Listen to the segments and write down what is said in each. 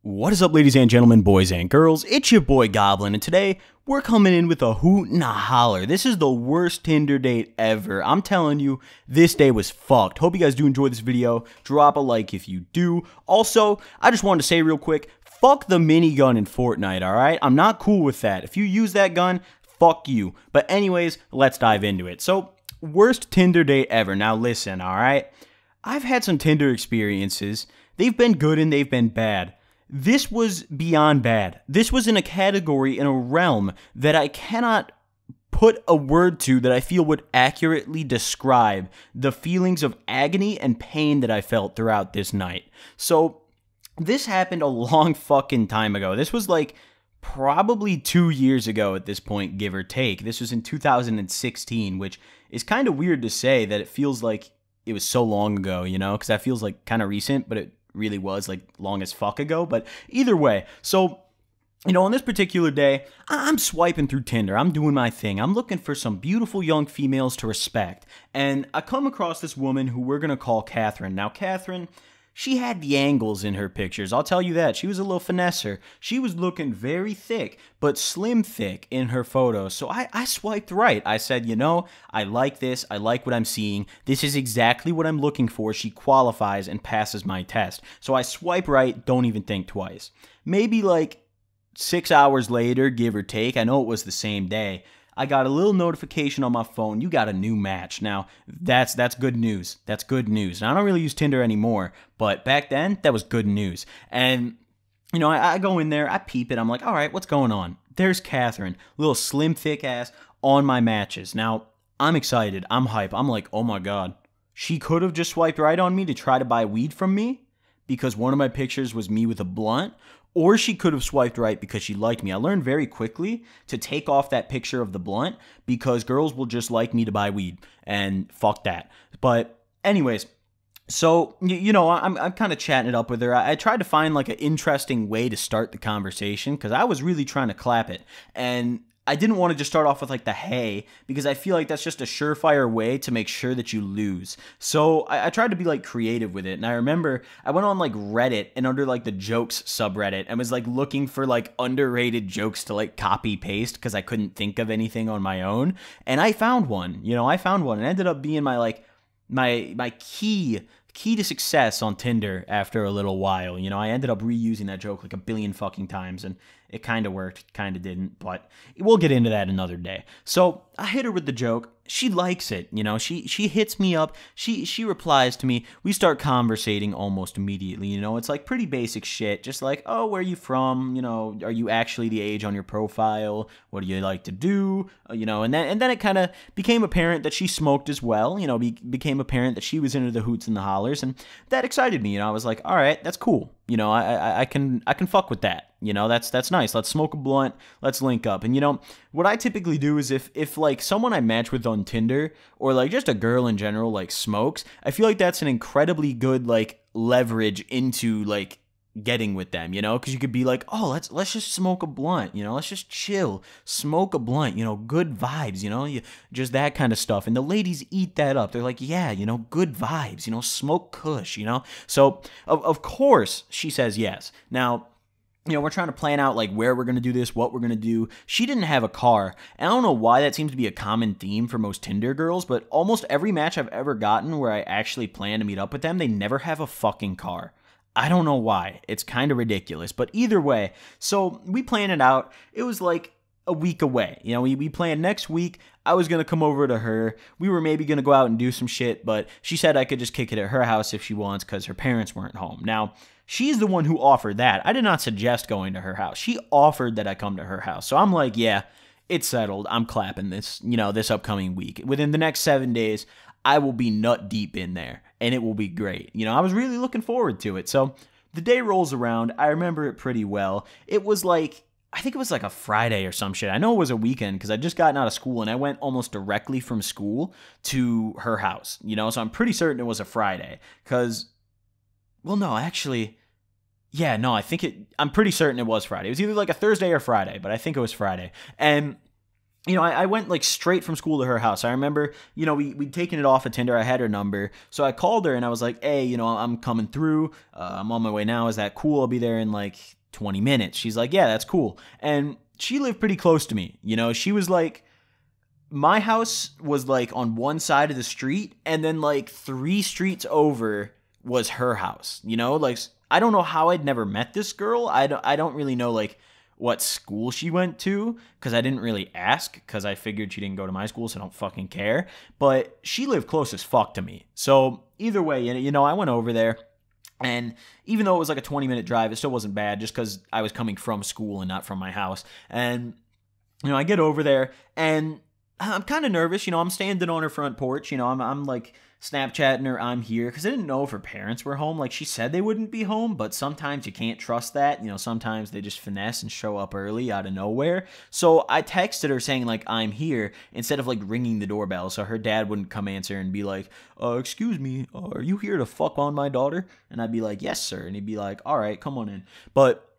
What is up, ladies and gentlemen, boys and girls? It's your boy Goblin, and today we're coming in with a hoot and a holler. This is the worst Tinder date ever. I'm telling you, this day was fucked. Hope you guys do enjoy this video. Drop a like if you do. Also, I just wanted to say real quick, fuck the minigun in Fortnite, alright? I'm not cool with that. If you use that gun, fuck you. But anyways, let's dive into it. So, worst Tinder date ever. Now listen, alright? I've had some Tinder experiences. They've been good and they've been bad. This was beyond bad. This was in a category, in a realm that I cannot put a word to that I feel would accurately describe the feelings of agony and pain that I felt throughout this night. So, this happened a long fucking time ago. This was like probably 2 years ago at this point, give or take. This was in 2016, which is kind of weird to say that it feels like it was so long ago, you know, because that feels like kind of recent, but it really was like long as fuck ago. But either way, so you know, on this particular day, I'm swiping through Tinder. I'm doing my thing. I'm looking for some beautiful young females to respect, and I come across this woman who we're gonna call Catherine. Now Catherine, she had the angles in her pictures. I'll tell you that. She was a little finesser. She was looking very thick, but slim thick in her photos. So I swiped right. I said, you know, I like this. I like what I'm seeing. This is exactly what I'm looking for. She qualifies and passes my test. So I swipe right, don't even think twice. Maybe like 6 hours later, give or take, I know it was the same day, I got a little notification on my phone, you got a new match. Now, that's good news. That's good news. Now, I don't really use Tinder anymore, but back then, that was good news. And, you know, I go in there, I peep it, I'm like, all right, what's going on? There's Catherine, little slim, thick ass on my matches. Now, I'm excited, I'm hype, I'm like, oh my god. She could have just swiped right on me to try to buy weed from me because one of my pictures was me with a blunt, or she could have swiped right because she liked me. I learned very quickly to take off that picture of the blunt because girls will just like me to buy weed, and fuck that. But anyways, so, you know, I'm kind of chatting it up with her. I tried to find like an interesting way to start the conversation because I was really trying to clap it. And I didn't want to just start off with like the hey, because I feel like that's just a surefire way to make sure that you lose. So I tried to be like creative with it. And I remember I went on like Reddit and under like the jokes subreddit and was like looking for like underrated jokes to like copy paste because I couldn't think of anything on my own. And I found one, you know, and it ended up being my like my key to success on Tinder after a little while. You know, I ended up reusing that joke like a billion fucking times, and it kind of worked, kind of didn't, but we'll get into that another day. So I hit her with the joke. She likes it, you know, she hits me up, she replies to me, we start conversating almost immediately, you know, it's like pretty basic shit, just like, oh, where are you from, you know, are you actually the age on your profile, what do you like to do, you know, and then it kind of became apparent that she smoked as well, you know, became apparent that she was into the hoots and the hollers, and that excited me, you know, I was like, all right, that's cool, you know, I can fuck with that. You know, that's nice. Let's smoke a blunt. Let's link up. And, you know, what I typically do is if like, someone I match with on Tinder or, like, just a girl in general, like, smokes, I feel like that's an incredibly good, like, leverage into, like, getting with them, you know? Because you could be like, oh, let's just smoke a blunt, you know? Let's just chill. Smoke a blunt, you know? Good vibes, you know? Just that kind of stuff. And the ladies eat that up. They're like, yeah, you know, good vibes, you know? Smoke kush, you know? So, of course, she says yes. Now, you know, we're trying to plan out, like, where we're going to do this, what we're going to do. She didn't have a car, and I don't know why that seems to be a common theme for most Tinder girls, but almost every match I've ever gotten where I actually plan to meet up with them, they never have a fucking car. I don't know why. It's kind of ridiculous, but either way, so we planned it out. It was like a week away. You know, we planned next week. I was going to come over to her. We were maybe going to go out and do some shit, but she said I could just kick it at her house if she wants because her parents weren't home. Now, she's the one who offered that. I did not suggest going to her house. She offered that I come to her house. So I'm like, yeah, it's settled. I'm clapping this, you know, this upcoming week. Within the next 7 days, I will be nut deep in there, and it will be great. You know, I was really looking forward to it. So the day rolls around. I remember it pretty well. It was like, I think it was like a Friday or some shit. I know it was a weekend because I just gotten out of school and I went almost directly from school to her house, you know, so I'm pretty certain it was a Friday because, well, no, actually, yeah, no, I'm pretty certain it was Friday. It was either like a Thursday or Friday, but I think it was Friday. And I went like straight from school to her house. I remember, we'd taken it off of Tinder. I had her number. So I called her and I was like, hey, I'm coming through. I'm on my way now. Is that cool? I'll be there in like 20 minutes. She's like, yeah, that's cool. And she lived pretty close to me. She was like, my house was like on one side of the street and then like 3 streets over was her house. Like I don't know how I'd never met this girl. I don't really know like what school she went to because I didn't really ask because I figured she didn't go to my school, so I don't fucking care. But she lived close as fuck to me. So either way, I went over there. And even though it was like a 20-minute drive, it still wasn't bad just because I was coming from school and not from my house. And, I get over there and I'm kind of nervous. I'm standing on her front porch. I'm like Snapchatting her, I'm here, because I didn't know if her parents were home. Like, she said they wouldn't be home, but sometimes you can't trust that. Sometimes they just finesse and show up early out of nowhere. So I texted her saying, like, I'm here, instead of, like, ringing the doorbell, so her dad wouldn't come answer and be like, excuse me, are you here to fuck on my daughter? And I'd be like, yes, sir. And he'd be like, all right, come on in. But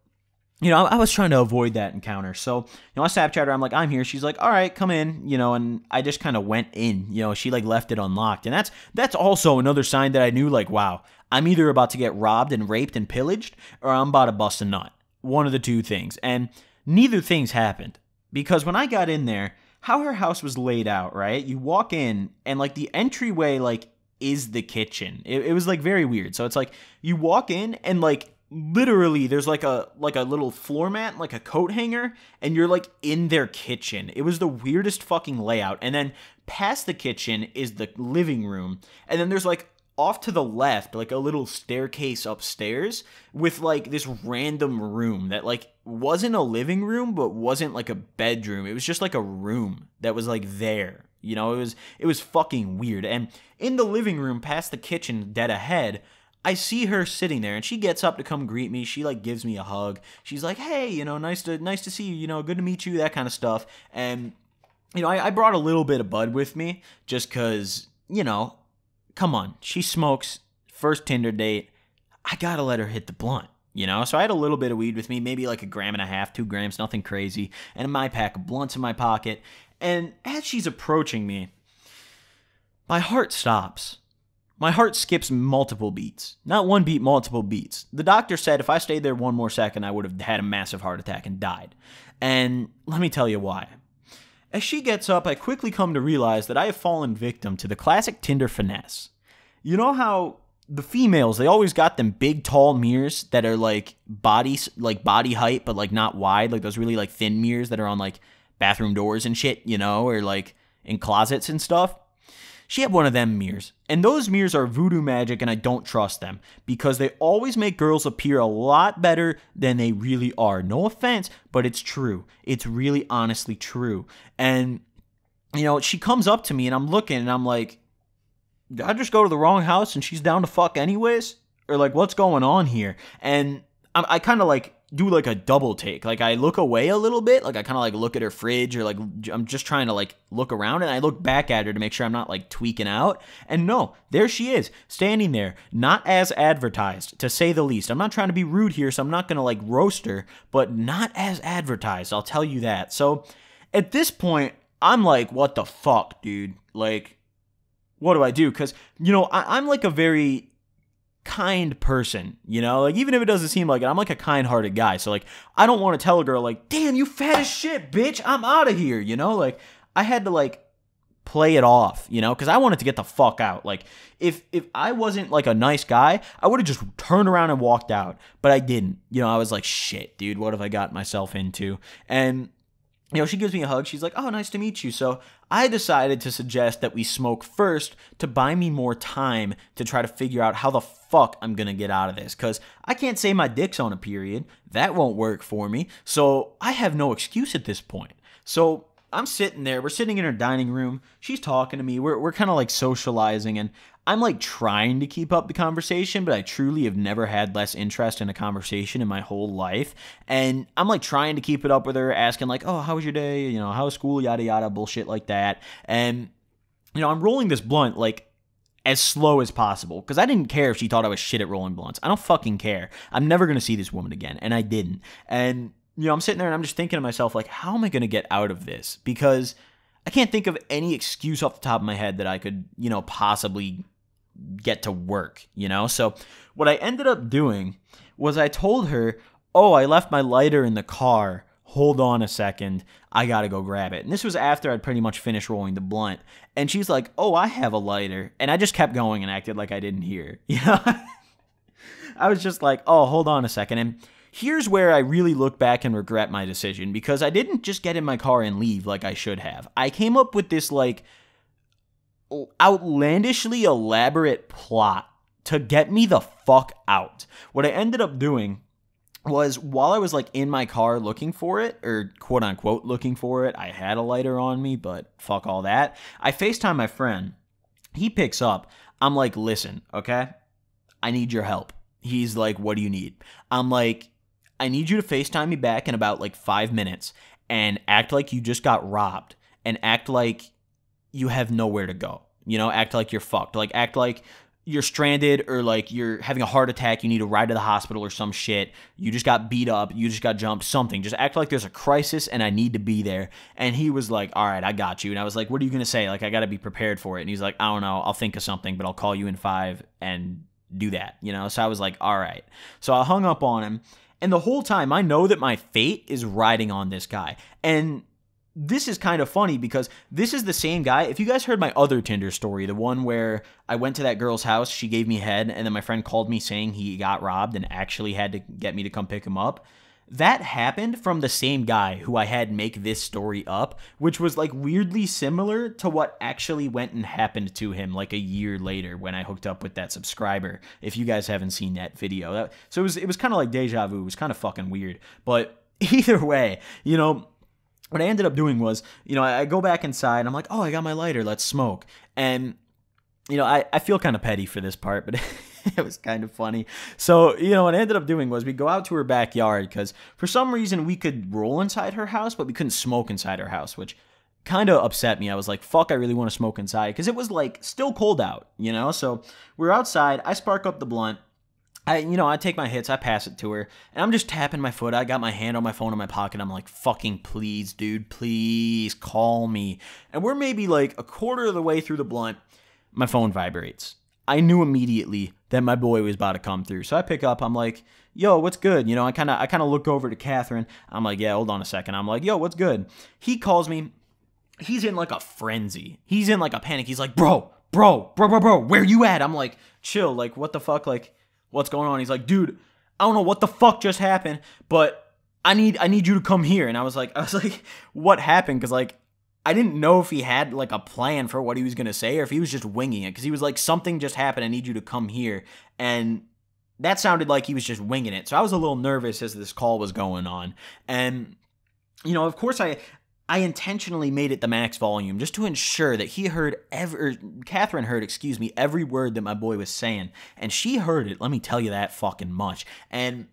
I was trying to avoid that encounter. So, I Snapchat her. I'm like, I'm here. She's like, all right, come in. And I just kind of went in. She like left it unlocked. And that's also another sign that I knew, like, wow, I'm either about to get robbed and raped and pillaged, or I'm about to bust a nut. One of the two things. And neither things happened. Because when I got in there, how her house was laid out, right? You walk in and like the entryway, like, is the kitchen. It was like very weird. So it's like you walk in and like literally there's like a little floor mat, like a coat hanger, and you're like in their kitchen. It was the weirdest fucking layout. And then past the kitchen is the living room, and then there's like off to the left like a little staircase upstairs with like this random room that like wasn't a living room but wasn't like a bedroom. It was just like a room that was like there. It was fucking weird. And in the living room past the kitchen dead ahead, I see her sitting there, and she gets up to come greet me. She like gives me a hug. She's like, "Hey, nice to see you. Good to meet you." That kind of stuff. And I brought a little bit of bud with me, just cause come on, she smokes. First Tinder date, I gotta let her hit the blunt. So I had a little bit of weed with me, maybe like 1.5 grams, 2 grams, nothing crazy, and my pack of blunts in my pocket. And as she's approaching me, my heart stops. My heart skips multiple beats. Not one beat, multiple beats. The doctor said if I stayed there one more second, I would have had a massive heart attack and died. And let me tell you why. As she gets up, I quickly come to realize that I have fallen victim to the classic Tinder finesse. You know how the females, they always got them big, tall mirrors that are like body height, but like not wide, like those really like thin mirrors that are on like bathroom doors and shit, or like in closets and stuff. She had one of them mirrors, and those mirrors are voodoo magic, and I don't trust them because they always make girls appear a lot better than they really are. No offense, but it's true. It's really honestly true. And, she comes up to me, and I'm looking, and I'm like, did I just go to the wrong house, and she's down to fuck anyways? Or, like, what's going on here? And I kind of, like, do like a double take. Like I look away a little bit, like I kind of like look at her fridge, or like I'm just trying to like look around, and I look back at her to make sure I'm not like tweaking out. And no, there she is, standing there, not as advertised, to say the least. I'm not trying to be rude here, so I'm not gonna like roast her, but not as advertised, I'll tell you that. So at this point, I'm like, what the fuck, dude? Like, what do I do? Because I'm like a very kind person, like even if it doesn't seem like it, I'm like a kind-hearted guy. So like I don't want to tell a girl like, damn, you fat as shit, bitch, I'm out of here, like I had to like play it off, because I wanted to get the fuck out. Like if I wasn't like a nice guy, I would have just turned around and walked out, but I didn't. I was like, shit, dude, what have I got myself into? And she gives me a hug. She's like, oh, nice to meet you. So I decided to suggest that we smoke first to buy me more time to try to figure out how the fuck I'm going to get out of this. Because I can't say my dick's on a period. That won't work for me. So I have no excuse at this point. So I'm sitting there. We're sitting in her dining room. She's talking to me. We're kind of like socializing, and I'm like trying to keep up the conversation, but I truly have never had less interest in a conversation in my whole life. And I'm like trying to keep it up with her, asking like, oh, how was your day? How was school? Yada, yada, bullshit like that. And, I'm rolling this blunt like as slow as possible, because I didn't care if she thought I was shit at rolling blunts. I don't fucking care. I'm never going to see this woman again. And I didn't. And I'm sitting there and I'm just thinking to myself, like, how am I going to get out of this? Because I can't think of any excuse off the top of my head that I could, possibly get to work, So what I ended up doing was I told her, oh, I left my lighter in the car. Hold on a second. I got to go grab it. And this was after I'd pretty much finished rolling the blunt. And she's like, oh, I have a lighter. And I just kept going and acted like I didn't hear. I was just like, oh, hold on a second. And here's where I really look back and regret my decision, because I didn't just get in my car and leave like I should have. I came up with this like outlandishly elaborate plot to get me the fuck out. What I ended up doing was, while I was like in my car looking for it, or quote unquote looking for it, I had a lighter on me, but fuck all that. I FaceTime my friend. He picks up. I'm like, listen, okay? I need your help. He's like, what do you need? I'm like, I need you to FaceTime me back in about like 5 minutes and act like you just got robbed and act like you have nowhere to go. Act like you're fucked. Like, act like you're stranded, or like you're having a heart attack, you need to ride to the hospital or some shit. You just got beat up, you just got jumped, something. Just act like there's a crisis and I need to be there. And he was like, all right, I got you. And I was like, what are you going to say? Like, I got to be prepared for it. And he's like, I don't know, I'll think of something, but I'll call you in 5 and do that, So I was like, all right. So I hung up on him. And the whole time I know that my fate is riding on this guy. And this is kind of funny because this is the same guy. If you guys heard my other Tinder story, the one where I went to that girl's house, she gave me head, and then my friend called me saying he got robbed and actually had to get me to come pick him up. That happened from the same guy who I had make this story up, which was like weirdly similar to what actually went and happened to him like a year later when I hooked up with that subscriber. If you guys haven't seen that video. So it was kind of like deja vu. It was kind of fucking weird. But either way, what I ended up doing was, I go back inside. I'm like, oh, I got my lighter. Let's smoke. And, I feel kind of petty for this part, but it was kind of funny. So, what I ended up doing was we go out to her backyard because for some reason we could roll inside her house, but we couldn't smoke inside her house, which kind of upset me. I was like, fuck, I really want to smoke inside because it was like still cold out, So we're outside. I spark up the blunt. I take my hits, I pass it to her, and I'm just tapping my foot. I got my hand on my phone in my pocket. I'm like, fucking please, dude, please call me. And we're maybe like a quarter of the way through the blunt. My phone vibrates. I knew immediately that my boy was about to come through. So I pick up. I'm like, yo, what's good? I kind of look over to Catherine. I'm like, yeah, hold on a second. I'm like, yo, what's good? He calls me. He's in like a frenzy. He's in like a panic. He's like, bro, where you at? I'm like, chill. Like, what the fuck? Like, what's going on? He's like, dude, I don't know what the fuck just happened, but I need you to come here. And I was like, what happened? Because like, I didn't know if he had like a plan for what he was going to say or if he was just winging it. Because he was like, something just happened. I need you to come here. And that sounded like he was just winging it. So I was a little nervous as this call was going on. And, of course I intentionally made it the max volume just to ensure that Catherine heard, every word that my boy was saying. And she heard it, let me tell you that fucking much. And,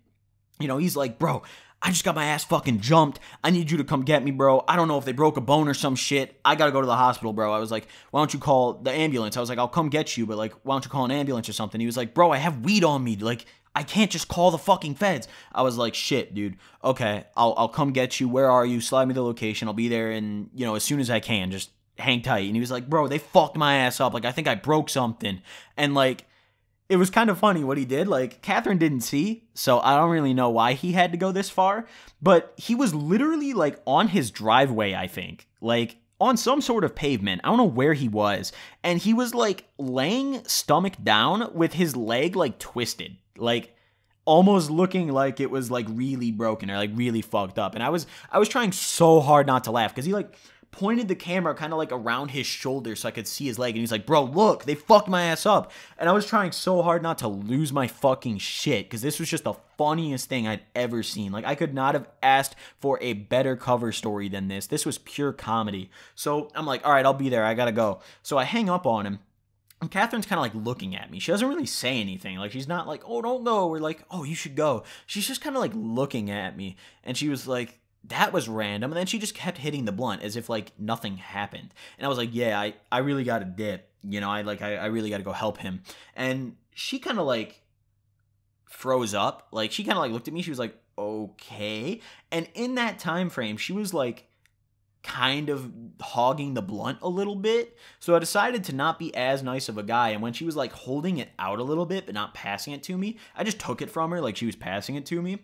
he's like, bro, I just got my ass fucking jumped. I need you to come get me, bro. I don't know if they broke a bone or some shit. I gotta go to the hospital, bro. I was like, why don't you call the ambulance? I was like, I'll come get you, but like, why don't you call an ambulance or something? He was like, bro, I have weed on me. Like, I can't just call the fucking feds. I was like, shit, dude. Okay, I'll come get you. Where are you? Slide me the location. I'll be there and, as soon as I can. Just hang tight. And he was like, bro, they fucked my ass up. Like, I think I broke something. And like, it was kind of funny what he did. Like, Catherine didn't see, so I don't really know why he had to go this far. But he was literally like on his driveway, I think. Like, on some sort of pavement. I don't know where he was. And he was like laying stomach down with his leg like twisted. Like, almost looking like it was like really broken or like really fucked up. And I was trying so hard not to laugh because he like pointed the camera kind of like around his shoulder so I could see his leg. And he's like, bro, look, they fucked my ass up. And I was trying so hard not to lose my fucking shit because this was just the funniest thing I'd ever seen. Like, I could not have asked for a better cover story than this. This was pure comedy. So I'm like, all right, I'll be there. I gotta go. So I hang up on him. And Catherine's kind of like looking at me. She doesn't really say anything. Like, she's not like, oh, don't go. Or like, oh, you should go. She's just kind of like looking at me. And she was like, that was random. And then she just kept hitting the blunt as if like nothing happened. And I was like, yeah, I really got to dip. I really got to go help him. And she kind of like froze up. Like, she kind of like looked at me. She was like, okay. And in that time frame, she was like kind of hogging the blunt a little bit. So I decided to not be as nice of a guy. And when she was like holding it out a little bit, but not passing it to me, I just took it from her like she was passing it to me.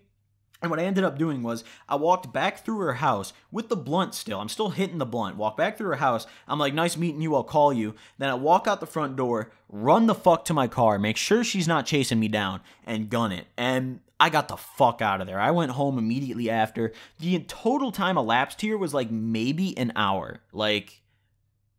And what I ended up doing was I walked back through her house with the blunt still. I'm still hitting the blunt. Walk back through her house. I'm like, nice meeting you. I'll call you. Then I walk out the front door, run the fuck to my car, make sure she's not chasing me down, and gun it. And I got the fuck out of there. I went home immediately after. The total time elapsed here was like maybe an hour. Like,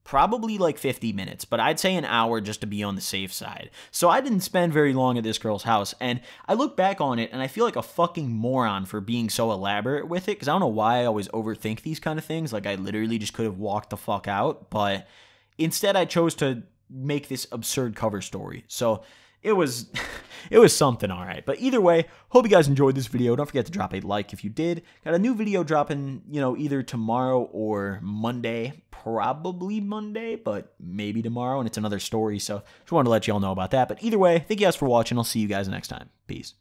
probably like 50 minutes, but I'd say an hour just to be on the safe side. So I didn't spend very long at this girl's house, and I look back on it and I feel like a fucking moron for being so elaborate with it, because I don't know why I always overthink these kind of things. Like, I literally just could have walked the fuck out, but instead I chose to make this absurd cover story. So it was something, all right. But either way, hope you guys enjoyed this video. Don't forget to drop a like if you did. Got a new video dropping, either tomorrow or Monday. Probably Monday, but maybe tomorrow, and it's another story. So just wanted to let y'all know about that. But either way, thank you guys for watching. I'll see you guys next time. Peace.